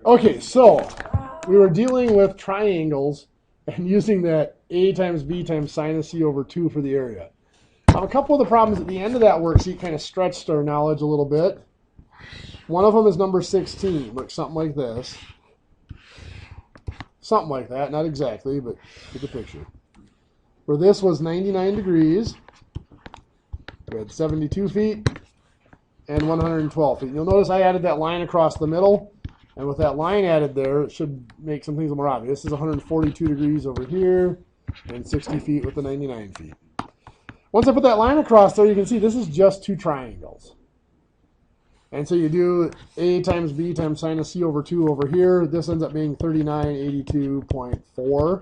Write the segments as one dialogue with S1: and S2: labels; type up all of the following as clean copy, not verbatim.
S1: Okay, so we were dealing with triangles and using that a times b times sine of c over 2 for the area. A couple of the problems at the end of that worksheet kind of stretched our knowledge a little bit. One of them is number 16. Looks something like this. Something like that, not exactly, but get the picture. Where this was 99 degrees, we had 72 feet and 112 feet. You'll notice I added that line across the middle, and with that line added there, it should make some things more obvious. This is 142 degrees over here, and 60 feet with the 99 feet. Once I put that line across there, you can see this is just two triangles. And so you do a times b times sine of c over 2 over here. This ends up being 3982.4.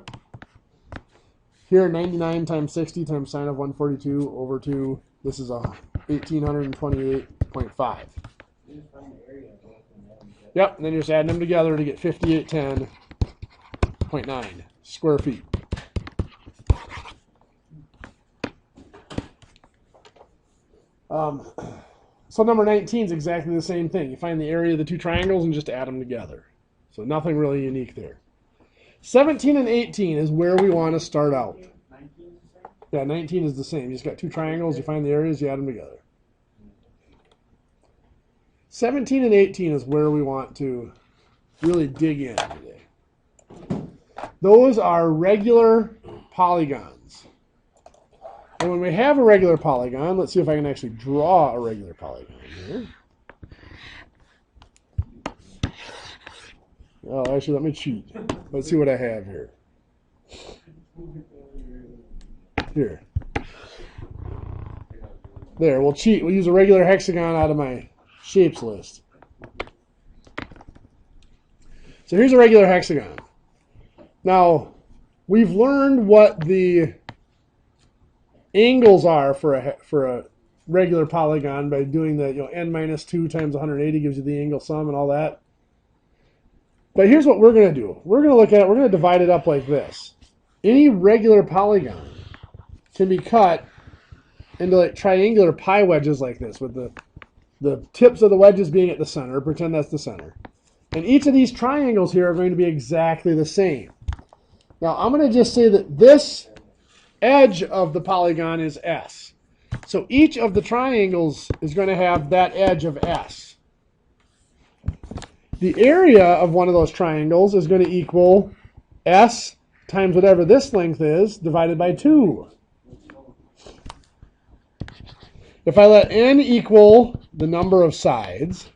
S1: Here, 99 times 60 times sine of 142 over 2. This is 1828.5. Yep, and then you're just adding them together to get 5810.9 square feet. So number 19 is exactly the same thing. You find the area of the two triangles and just add them together. So nothing really unique there. 17 and 18 is where we want to start out. Yeah, 19 is the same. You just got two triangles, you find the areas, you add them together. 17 and 18 is where we want to really dig in today. Those are regular polygons. And when we have a regular polygon, let's see if I can actually draw a regular polygon here. Oh, actually, let me cheat. Let's see what I have here. Here. There, we'll cheat. We'll use a regular hexagon out of my shapes list. So here's a regular hexagon. Now, we've learned what the angles are for a regular polygon by doing the n minus 2 times 180 gives you the angle sum and all that. But here's what we're going to do. We're going to look at it. We're going to divide it up like this. Any regular polygon can be cut into like triangular pi wedges like this, with the tips of the wedges being at the center. Pretend that's the center. And each of these triangles here are going to be exactly the same. Now I'm going to just say that this edge of the polygon is S. So each of the triangles is going to have that edge of S. The area of one of those triangles is going to equal S times whatever this length is divided by 2. If I let n equal the number of sides,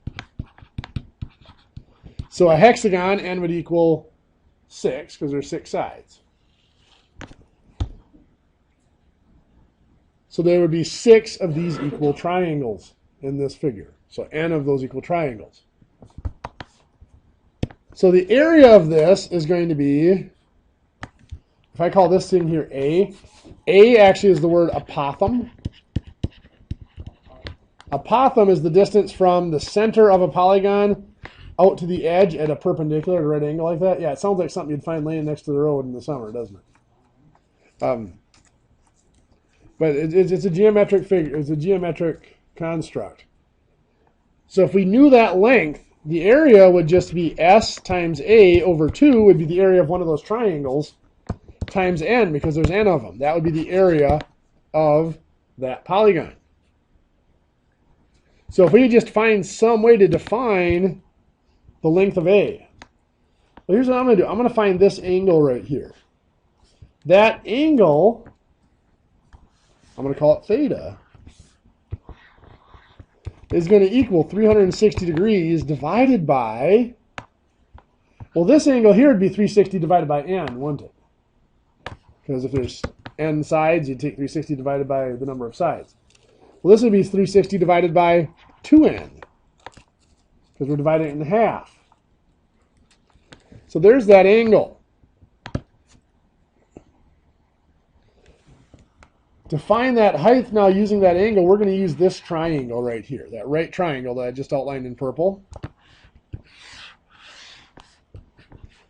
S1: so a hexagon, n would equal 6 because there's 6 sides. So there would be 6 of these equal triangles in this figure. So n of those equal triangles. So the area of this is going to be, if I call this thing here A actually is the word apothem. Apothem is the distance from the center of a polygon out to the edge at a perpendicular, at a right angle like that. Yeah, it sounds like something you'd find laying next to the road in the summer, doesn't it? But it's a geometric figure. It's a geometric construct. So if we knew that length, the area would just be S times A over 2 would be the area of one of those triangles times n, because there's n of them. That would be the area of that polygon. So if we just find some way to define the length of A. Well, here's what I'm going to do. I'm going to find this angle right here. That angle, I'm going to call it theta, is going to equal 360 degrees divided by, well, this angle here would be 360 divided by n, wouldn't it? Because if there's n sides, you'd take 360 divided by the number of sides. Well, this would be 360 divided by 2n, because we're dividing it in half. So there's that angle. To find that height now using that angle, we're going to use this triangle right here, that right triangle that I just outlined in purple.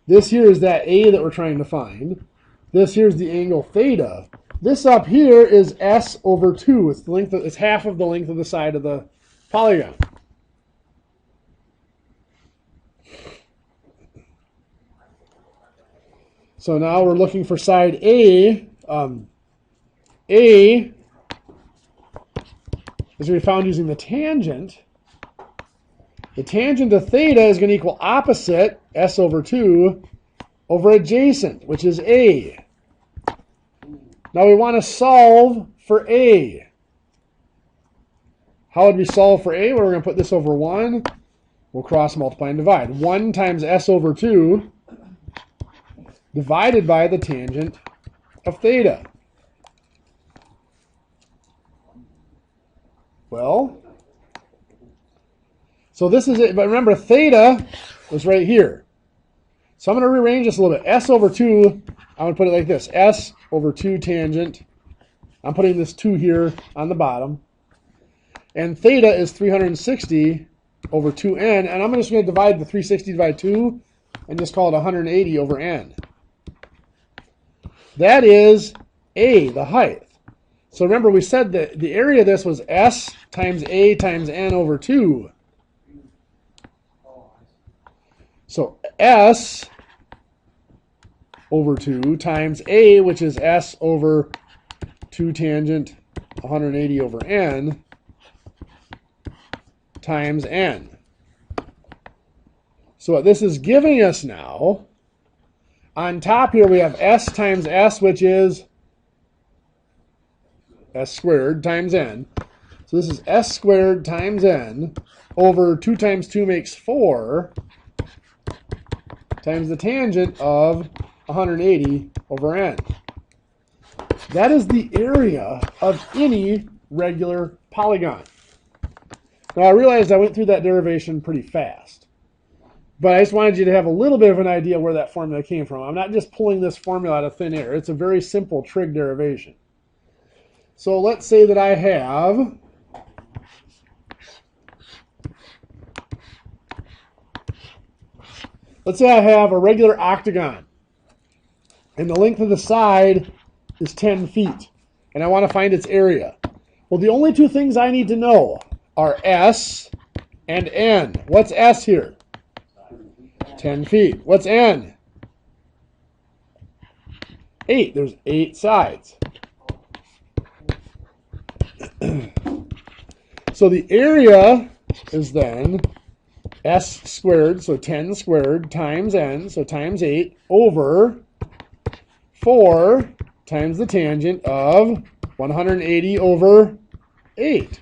S1: This here is that A that we're trying to find. This here is the angle theta. This up here is S over 2. It's the length of, it's half of the length of the side of the polygon. So now we're looking for side A. A is going to be found using the tangent. The tangent of theta is going to equal opposite, s over 2, over adjacent, which is A. Now we want to solve for A. How would we solve for A? Well, we're going to put this over 1. We'll cross multiply and divide. 1 times s over 2 divided by the tangent of theta. Well, so this is it. But remember, theta was right here. So I'm going to rearrange this a little bit. S over 2, I'm going to put it like this. S over 2 tangent. I'm putting this 2 here on the bottom. And theta is 360 over 2n. And I'm just going to divide the 360 by 2 and just call it 180 over n. That is A, the height. So remember, we said that the area of this was S times A times n over 2. So S over 2 times A, which is S over 2 tangent 180 over n, times n. So what this is giving us now, on top here we have S times S, which is S squared times n. So this is S squared times n over 2 times 2 makes 4 times the tangent of 180 over n. That is the area of any regular polygon. Now I realized I went through that derivation pretty fast. But I just wanted you to have a little bit of an idea where that formula came from. I'm not just pulling this formula out of thin air. It's a very simple trig derivation. So let's say that I have a regular octagon. And the length of the side is 10 feet. And I want to find its area. Well, the only two things I need to know are S and N. What's S here? 10 feet. What's N? 8. There's 8 sides. So the area is then S squared, so 10 squared, times N, so times 8, over 4 times the tangent of 180 over 8.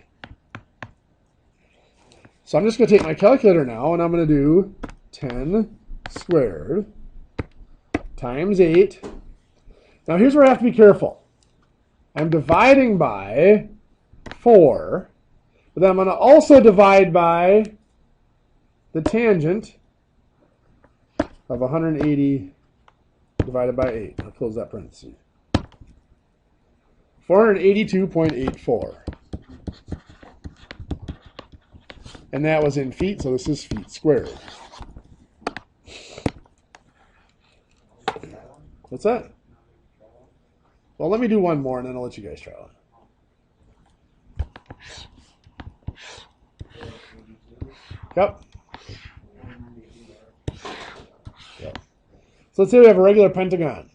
S1: So I'm just going to take my calculator now, and I'm going to do 10 squared times 8. Now here's where I have to be careful. I'm dividing by 4, but then I'm going to also divide by the tangent of 180 divided by 8. I'll close that parenthesis. 482.84. And that was in feet, so this is feet squared. What's that? Well, let me do one more, and then I'll let you guys try it. Yep. So let's say we have a regular pentagon.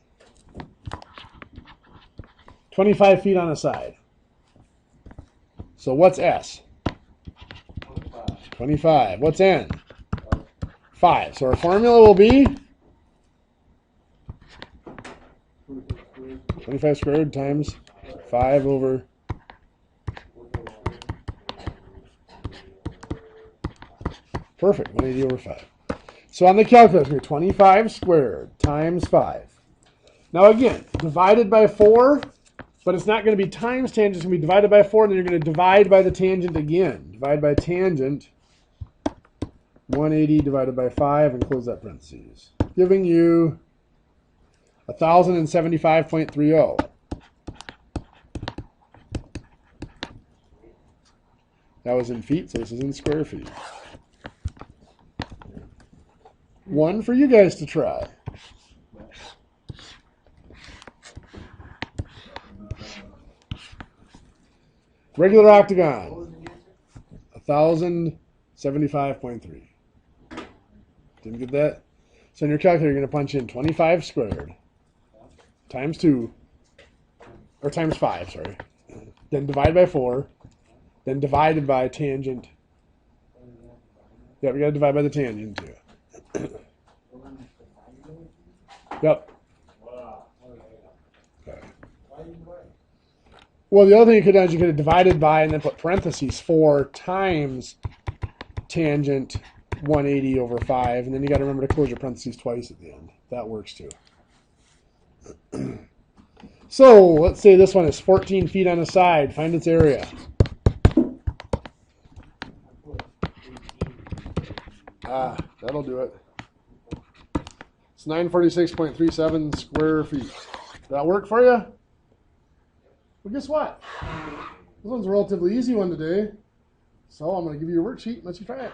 S1: 25 feet on a side. So what's S? 25. What's N? 5. So our formula will be 25 squared times 5 over perfect, 180 over 5. So on the calculator, here, 25 squared times 5. Now again, divided by 4, but it's not going to be times tangent. It's going to be divided by 4, and then you're going to divide by the tangent again. Divide by tangent, 180 divided by 5, and close that parentheses. Giving you 1,075.30. That was in feet, so this is in square feet. One for you guys to try. Regular octagon, 1,075.3. Didn't get that? So in your calculator, you're going to punch in 25 squared times 2, or times 5, sorry. Then divide by 4, then divided by tangent. Yeah, we got to divide by the tangent too. Yep. Okay. Well, the other thing you could have done is you could have divided by and then put parentheses 4 times tangent 180 over 5, and then you got to remember to close your parentheses twice at the end. That works too. So let's say this one is 14 feet on a side. Find its area. That'll do it. It's 946.37 square feet. That work for you? Well, guess what? This one's a relatively easy one today. So I'm going to give you a worksheet and let you try it.